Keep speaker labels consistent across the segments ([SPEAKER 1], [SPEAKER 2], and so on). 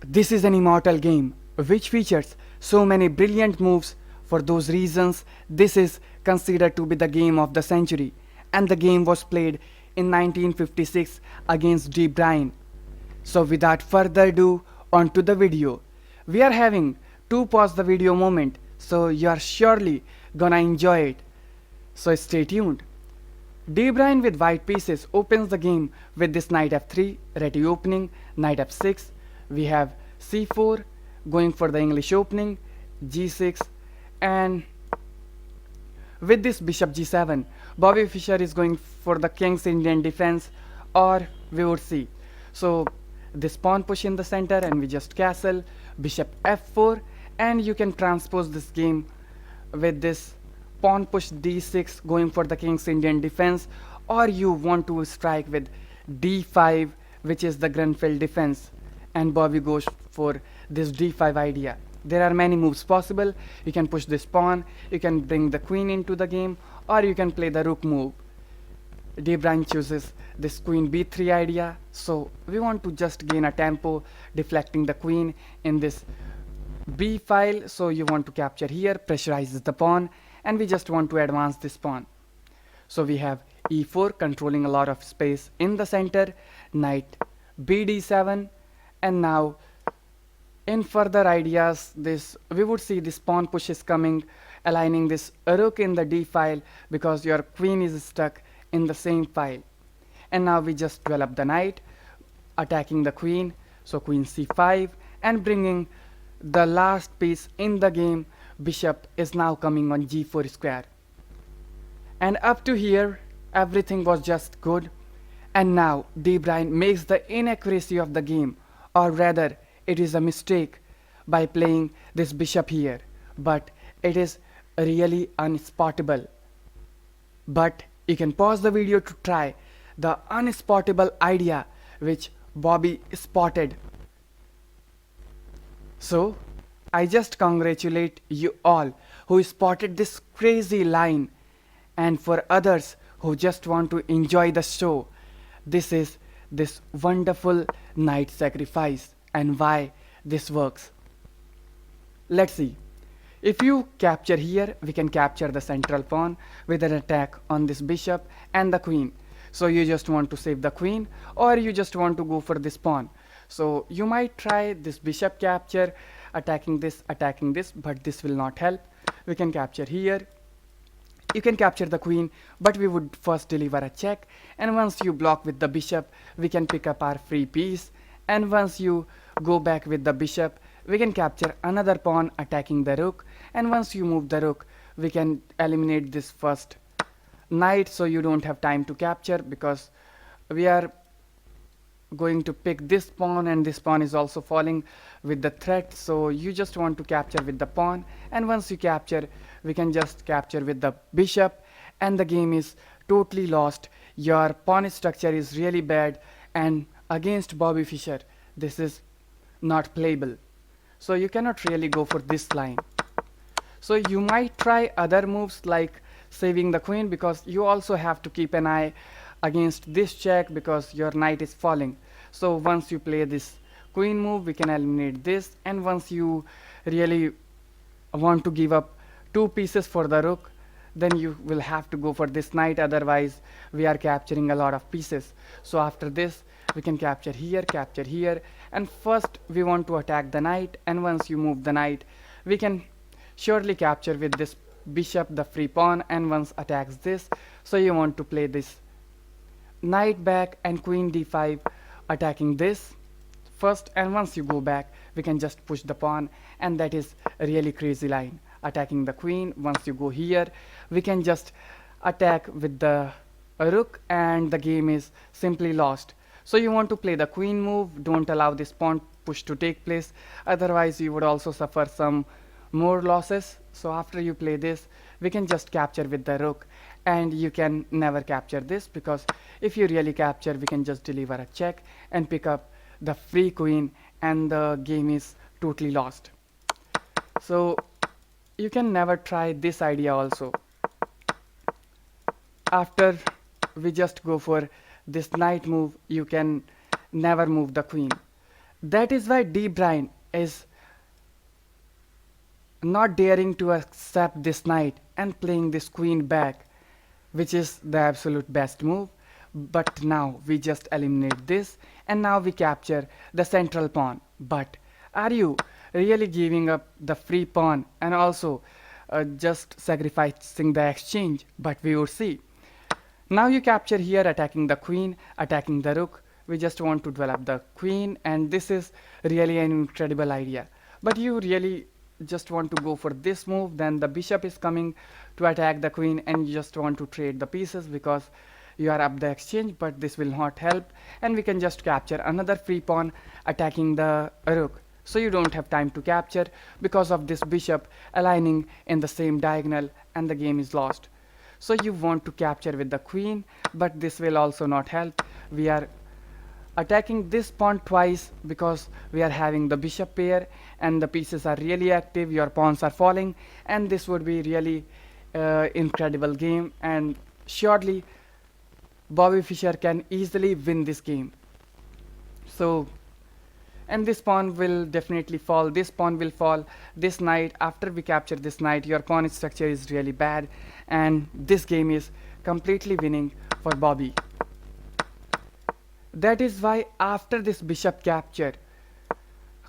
[SPEAKER 1] This is an immortal game which features so many brilliant moves. For those reasons, this is considered to be the game of the century, and the game was played in 1956 against Bryne. So without further ado, on to the video. We are having two pause the video moment, so you are surely gonna enjoy it. So stay tuned. Bryne with white pieces opens the game with this knight f3, ready opening, knight f6. We have c4, going for the English opening, g6, and with this bishop g7, Bobby Fischer is going for the king's Indian defense, or we would see. So this pawn push in the center and we just castle, bishop f4, and you can transpose this game with this pawn push d6 going for the king's Indian defense, or you want to strike with d5, which is the Grenfell defense, and Bobby goes for this d5 idea. There are many moves possible. You can push this pawn, you can bring the queen into the game, or you can play the rook move. Bryne chooses this queen b3 idea, so we want to just gain a tempo deflecting the queen in this b file. So you want to capture here, pressurizes the pawn, and we just want to advance this pawn. So we have e4 controlling a lot of space in the center, knight bd7, and now in further ideas, this we would see this pawn push is coming, aligning this rook in the d file because your queen is stuck in the same file. And now we just develop the knight, attacking the queen, so queen c5, and bringing the last piece in the game, bishop is now coming on g4 square. And up to here, everything was just good. And now Bryne makes the inaccuracy of the game, or rather, it is a mistake by playing this bishop here, but it is really unspottable. But you can pause the video to try the unspottable idea which Bobby spotted. So I just congratulate you all who spotted this crazy line, and for others who just want to enjoy the show, this is this wonderful knight sacrifice and why this works. Let's see. If you capture here, we can capture the central pawn with an attack on this bishop and the queen. So you just want to save the queen, or you just want to go for this pawn. So you might try this bishop capture, attacking this, but this will not help. We can capture here. You can capture the queen, but we would first deliver a check, and once you block with the bishop, we can pick up our free piece, and once you go back with the bishop, we can capture another pawn attacking the rook, and once you move the rook, we can eliminate this first knight, so you don't have time to capture because we are going to pick this pawn, and this pawn is also falling with the threat, so you just want to capture with the pawn, and once you capture, we can just capture with the bishop, and the game is totally lost. Your pawn structure is really bad, and against Bobby Fischer, this is not playable. So you cannot really go for this line. So you might try other moves like saving the queen, because you also have to keep an eye against this check because your knight is falling. So once you play this queen move, we can eliminate this, and once you really want to give up two pieces for the rook, then you will have to go for this knight, otherwise we are capturing a lot of pieces. So after this, we can capture here, and first we want to attack the knight, and once you move the knight, we can surely capture with this bishop the free pawn, and once attacks this, so you want to play this knight back and queen d5 attacking this first, and once you go back, we can just push the pawn, and that is a really crazy line attacking the queen. Once you go here, we can just attack with the rook, and the game is simply lost. So you want to play the queen move, don't allow this pawn push to take place, otherwise you would also suffer some more losses. So after you play this, we can just capture with the rook, and you can never capture this, because if you really capture, we can just deliver a check and pick up the free queen, and the game is totally lost. So you can never try this idea also. After we just go for this knight move, you can never move the queen. That is why Bryne is not daring to accept this knight and playing this queen back, which is the absolute best move. But now we just eliminate this, and now we capture the central pawn. But are you really giving up the free pawn and also just sacrificing the exchange? But we will see. Now you capture here, attacking the queen, attacking the rook. We just want to develop the queen, and this is really an incredible idea. But you really just want to go for this move, then the bishop is coming to attack the queen, and you just want to trade the pieces because you are up the exchange, but this will not help, and we can just capture another free pawn attacking the rook. So you don't have time to capture because of this bishop aligning in the same diagonal, and the game is lost. So you want to capture with the queen, but this will also not help. We are attacking this pawn twice because we are having the bishop pair, and the pieces are really active, your pawns are falling, and this would be really incredible game, and surely Bobby Fischer can easily win this game. So, and this pawn will definitely fall, this pawn will fall, this knight, after we capture this knight, your pawn structure is really bad, and this game is completely winning for Bobby. That is why after this bishop capture,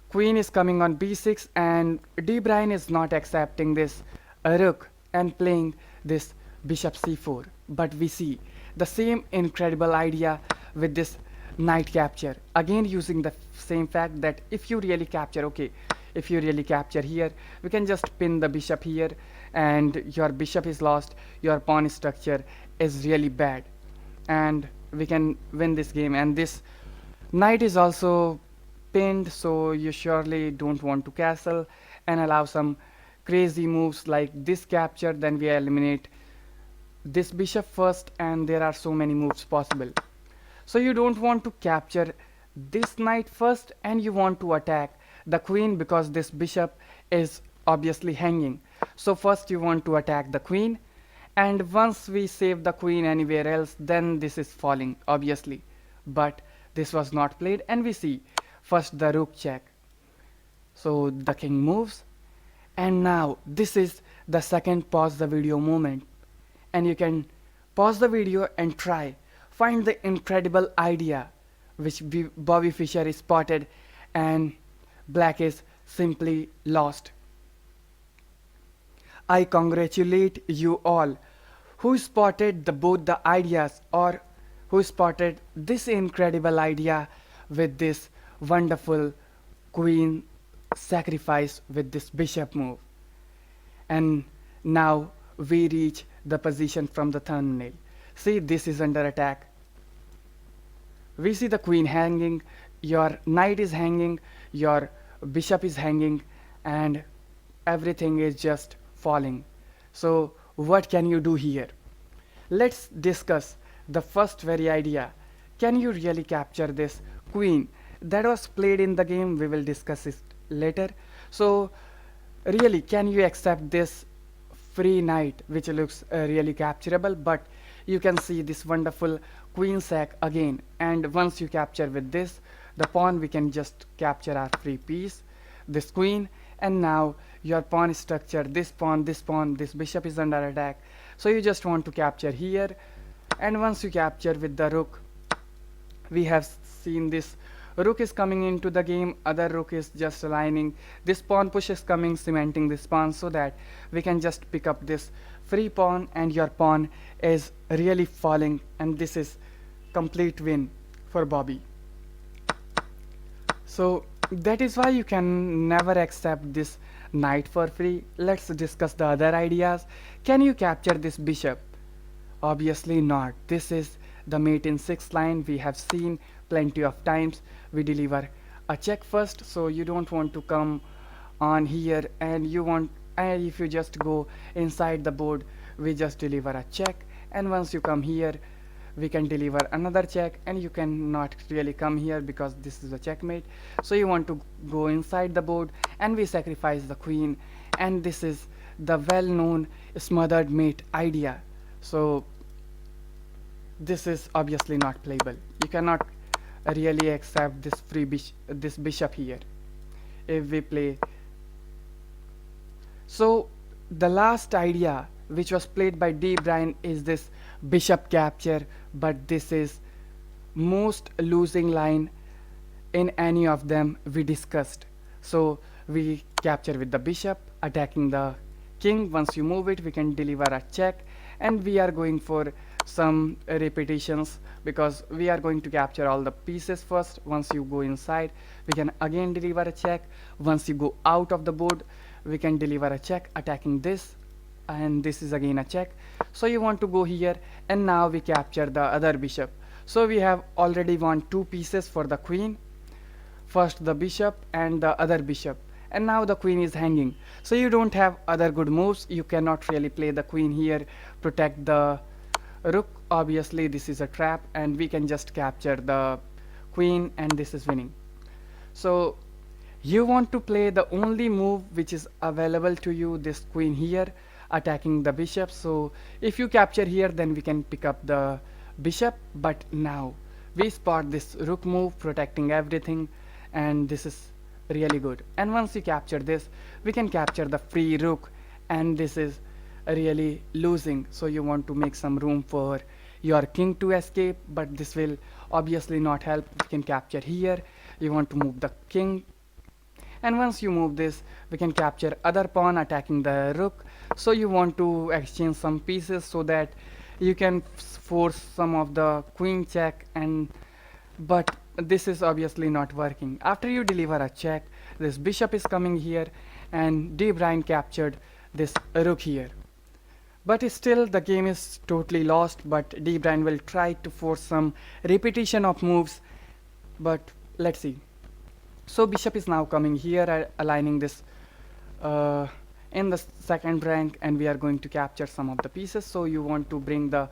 [SPEAKER 1] queen is coming on b6, and Bryne is not accepting this rook and playing this bishop c4. But we see the same incredible idea with this knight capture, again using the same fact that if you really capture, okay, if you really capture here, we can just pin the bishop here, and your bishop is lost, your pawn structure is really bad, and we can win this game. And this knight is also pinned, so you surely don't want to castle and allow some crazy moves like this capture, then we eliminate this bishop first, and there are so many moves possible. So you don't want to capture this knight first, and you want to attack the queen because this bishop is obviously hanging. So first you want to attack the queen, and once we save the queen anywhere else, then this is falling obviously. But this was not played, and we see first the rook check. So the king moves, and now this is the second pause the video moment, and you can pause the video and try find the incredible idea which Bobby Fischer is spotted, and black is simply lost. I congratulate you all who spotted both the ideas, or who spotted this incredible idea with this wonderful queen sacrifice with this bishop move. And now we reach the position from the thumbnail. See, this is under attack. We see the queen hanging, your knight is hanging, your bishop is hanging, and everything is just falling. So what can you do here? Let's discuss the first very idea. Can you really capture this queen that was played in the game? We will discuss it later. So really, can you accept this free knight which looks really capturable? But you can see this wonderful queen sack again, and once you capture with this the pawn, we can just capture our free piece, this queen, and now your pawn structure, this pawn, this pawn, this bishop is under attack. So you just want to capture here, and once you capture with the rook, we have seen this rook is coming into the game, other rook is just aligning, this pawn push is coming, cementing this pawn, so that we can just pick up this free pawn, and your pawn is really falling, and this is complete win for Bobby. So that is why you can never accept this knight for free. Let's discuss the other ideas. Can you capture this bishop? Obviously not. This is the mate in 6th line. We have seen plenty of times we deliver a check first, so you don't want to come on here, and you want, and if you just go inside the board, we just deliver a check, and once you come here, we can deliver another check, and you cannot really come here because this is a checkmate. So you want to go inside the board, and we sacrifice the queen, and this is the well-known smothered mate idea. So this is obviously not playable. You cannot really accept this this bishop here if we play. So the last idea which was played by Bryne is this bishop capture, but this is most losing line in any of them we discussed. So we capture with the bishop attacking the king. Once you move it, we can deliver a check, and we are going for some repetitions because we are going to capture all the pieces first. Once you go inside, we can again deliver a check. Once you go out of the board, we can deliver a check attacking this, and this is again a check. So you want to go here, and now we capture the other bishop. So we have already won two pieces for the queen, first the bishop and the other bishop, and now the queen is hanging. So you don't have other good moves. You cannot really play the queen here, protect the rook. Obviously this is a trap, and we can just capture the queen, and this is winning. So you want to play the only move which is available to you, this queen here attacking the bishop. So if you capture here, then we can pick up the bishop, but now we spot this rook move protecting everything, and this is really good. And once you capture this, we can capture the free rook, and this is really losing. So you want to make some room for your king to escape, but this will obviously not help. We can capture here. You want to move the king, and once you move this, we can capture other pawn attacking the rook. So you want to exchange some pieces so that you can force some of the queen check, and but this is obviously not working. After you deliver a check, this bishop is coming here, and Bryne captured this rook here. But still the game is totally lost, but Bryne will try to force some repetition of moves, but let's see. So bishop is now coming here, aligning this in the second rank, and we are going to capture some of the pieces. So you want to bring the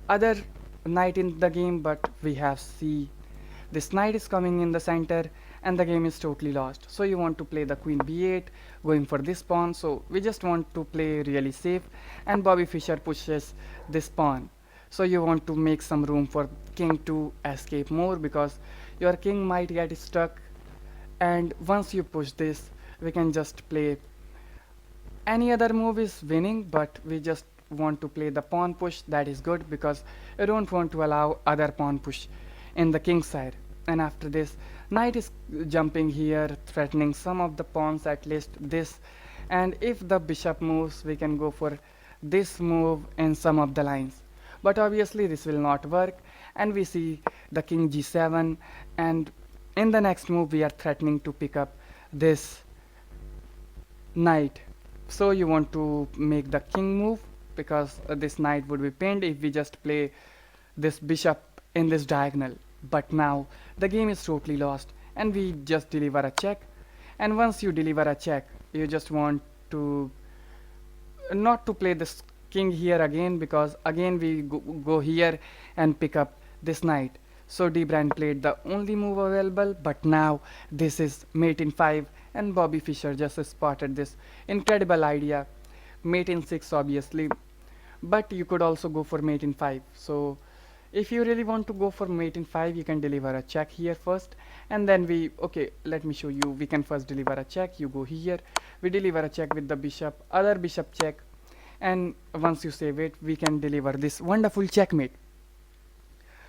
[SPEAKER 1] other knight in the game, but we have C. This knight is coming in the center, and the game is totally lost. So you want to play the queen b8, going for this pawn. So we just want to play really safe, and Bobby Fischer pushes this pawn. So you want to make some room for king to escape more, because your king might get stuck. And once you push this, we can just play any other move is winning, but we just want to play the pawn push. That is good because you don't want to allow other pawn push in the king side. And after this, knight is jumping here, threatening some of the pawns, at least this. And if the bishop moves, we can go for this move in some of the lines, but obviously this will not work, and we see the king g7, and in the next move we are threatening to pick up this knight. So you want to make the king move, because this knight would be pinned if we just play this bishop in this diagonal. But now the game is totally lost, and we just deliver a check. And once you deliver a check, you just want to not to play this king here again, because again we go here and pick up this knight. So Bryne played the only move available, but now this is mate in 5, and Bobby Fischer just spotted this incredible idea. Mate in 6 obviously, but you could also go for mate in 5. So if you really want to go for mate in 5, you can deliver a check here first, and then let me show you. We can first deliver a check. You go here, we deliver a check with the bishop, other bishop check, and once you save it, we can deliver this wonderful checkmate.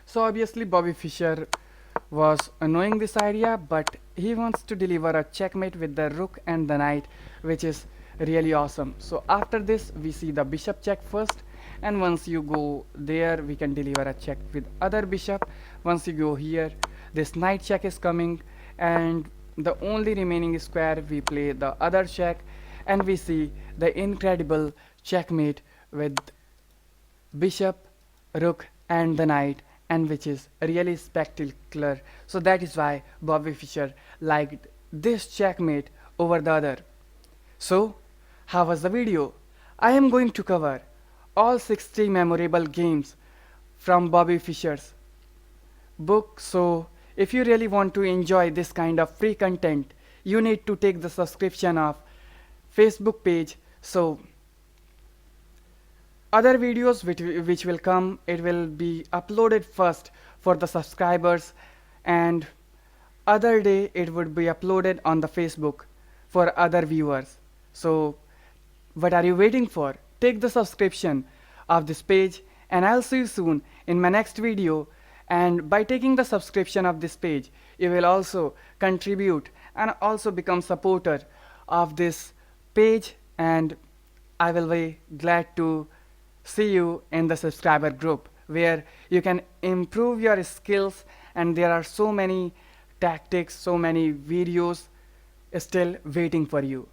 [SPEAKER 1] So obviously Bobby Fischer was knowing this idea, but he wants to deliver a checkmate with the rook and the knight, which is really awesome. So after this, we see the bishop check first, and once you go there, we can deliver a check with other bishop. Once you go here, this knight check is coming, and the only remaining square, we play the other check, and we see the incredible checkmate with bishop, rook and the knight, and which is really spectacular. So that is why Bobby Fischer liked this checkmate over the other. So how was the video? I am going to cover all 60 memorable games from Bobby Fischer's book. So if you really want to enjoy this kind of free content, you need to take the subscription of Facebook page. So other videos which will come, it will be uploaded first for the subscribers, and other day it would be uploaded on the Facebook for other viewers. So what are you waiting for? Take the subscription of this page, and I'll see you soon in my next video. And by taking the subscription of this page, you will also contribute and also become supporter of this page, and I will be glad to see you in the subscriber group where you can improve your skills, and there are so many tactics, so many videos still waiting for you.